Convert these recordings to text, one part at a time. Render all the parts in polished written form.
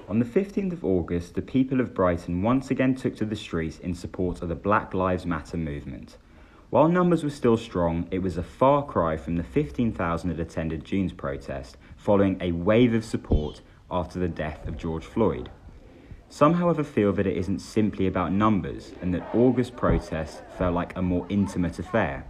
On the 15th of August, the people of Brighton once again took to the streets in support of the Black Lives Matter movement. While numbers were still strong, it was a far cry from the 15,000 that attended June's protest, following a wave of support after the death of George Floyd. Some, however, feel that it isn't simply about numbers and that August protests felt like a more intimate affair.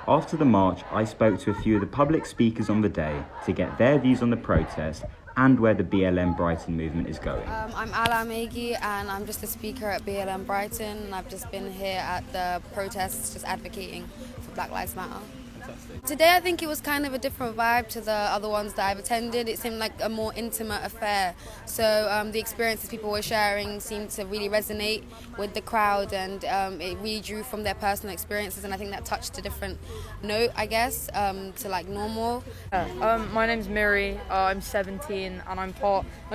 After the march, I spoke to a few of the public speakers on the day to get their views on the protest and where the BLM Brighton movement is going. I'm Ala Megi and I'm just a speaker at BLM Brighton, and I've just been here at the protests just advocating for Black Lives Matter. Fantastic. Today I think it was kind of a different vibe to the other ones that I've attended. It seemed like a more intimate affair. So the experiences people were sharing seemed to really resonate with the crowd, and it really drew from their personal experiences, and I think that touched a different note, I guess, to like normal. My name's Miri, I'm 17 and I'm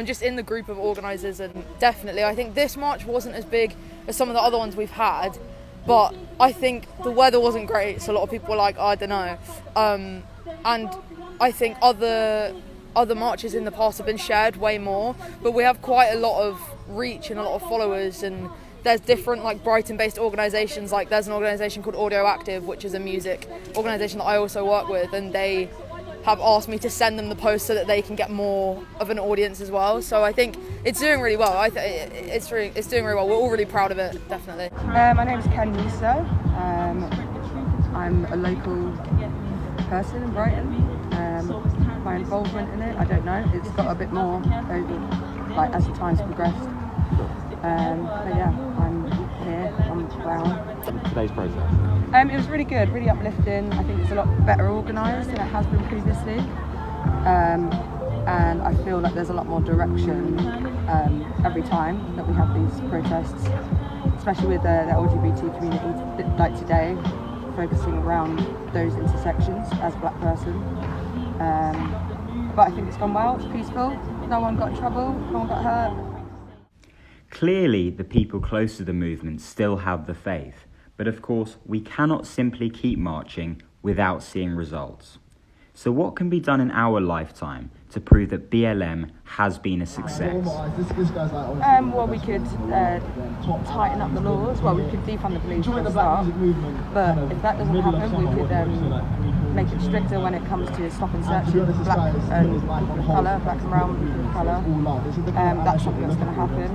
just in the group of organisers, and definitely I think this march wasn't as big as some of the other ones we've had. But I think the weather wasn't great, so a lot of people were like, I don't know. And I think other marches in the past have been shared way more, but we have quite a lot of reach and a lot of followers, and there's different like Brighton-based organisations. Like there's an organisation called Audio Active, which is a music organisation that I also work with, and they have asked me to send them the post so that they can get more of an audience as well. So I think it's doing really well. It's doing really well. We're all really proud of it, definitely. My name is Ken Nisa. I'm a local person in Brighton. My involvement in it, I don't know. It's got a bit more over, like as the time's progressed. But yeah, I'm here on ground. Today's protest? It was really good, really uplifting. I think it's a lot better organised than it has been previously. And I feel like there's a lot more direction every time that we have these protests, especially with the LGBT community, like today, focusing around those intersections as a black person. But I think it's gone well, it's peaceful, no one got in trouble, no one got hurt. Clearly, the people close to the movement still have the faith, but of course, we cannot simply keep marching without seeing results. So what can be done in our lifetime to prove that BLM has been a success? Well, we could tighten up the laws. Well, we could defund the police for a start. But if that doesn't happen, we could make it stricter when it comes to stop and search black and people of colour, black and brown people of colour. That's something that's going to happen.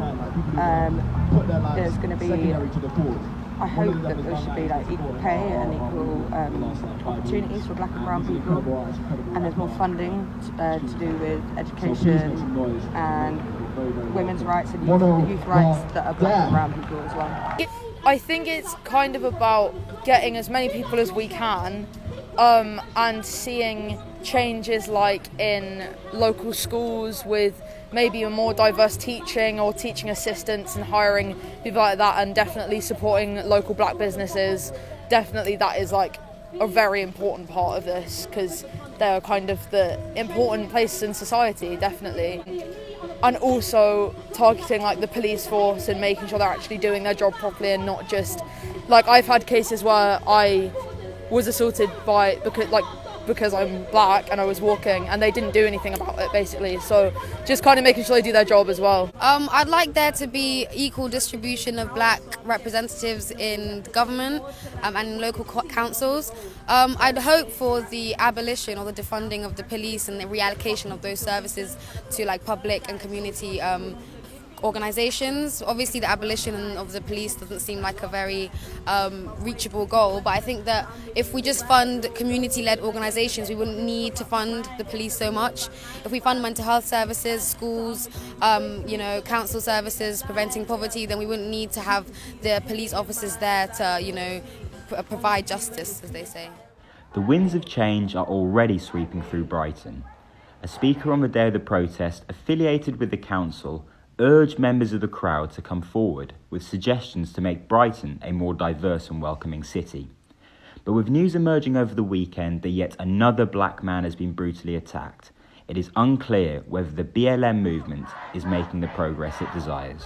There's going to be, I hope that there should be like equal pay and equal opportunities for black and brown people, and there's more funding to do with education and women's rights and youth rights that are black and brown people as well. I think it's kind of about getting as many people as we can and seeing changes like in local schools with maybe a more diverse teaching or teaching assistants and hiring people like that, and definitely supporting local black businesses. Definitely that is like a very important part of this, because they're kind of the important places in society, definitely. And also targeting like the police force and making sure they're actually doing their job properly, and not just like, I've had cases where I was assaulted because I'm black and I was walking and they didn't do anything about it, basically. So just kind of making sure they do their job as well. I'd like there to be equal distribution of black representatives in government and local councils. I'd hope for the abolition or the defunding of the police and the reallocation of those services to like public and community organisations. Obviously the abolition of the police doesn't seem like a very reachable goal, but I think that if we just fund community-led organisations, we wouldn't need to fund the police so much. If we fund mental health services, schools, council services, preventing poverty, then we wouldn't need to have the police officers there to, provide justice, as they say. The winds of change are already sweeping through Brighton. A speaker on the day of the protest, affiliated with the council, urged members of the crowd to come forward with suggestions to make Brighton a more diverse and welcoming city. But with news emerging over the weekend that yet another black man has been brutally attacked, it is unclear whether the BLM movement is making the progress it desires.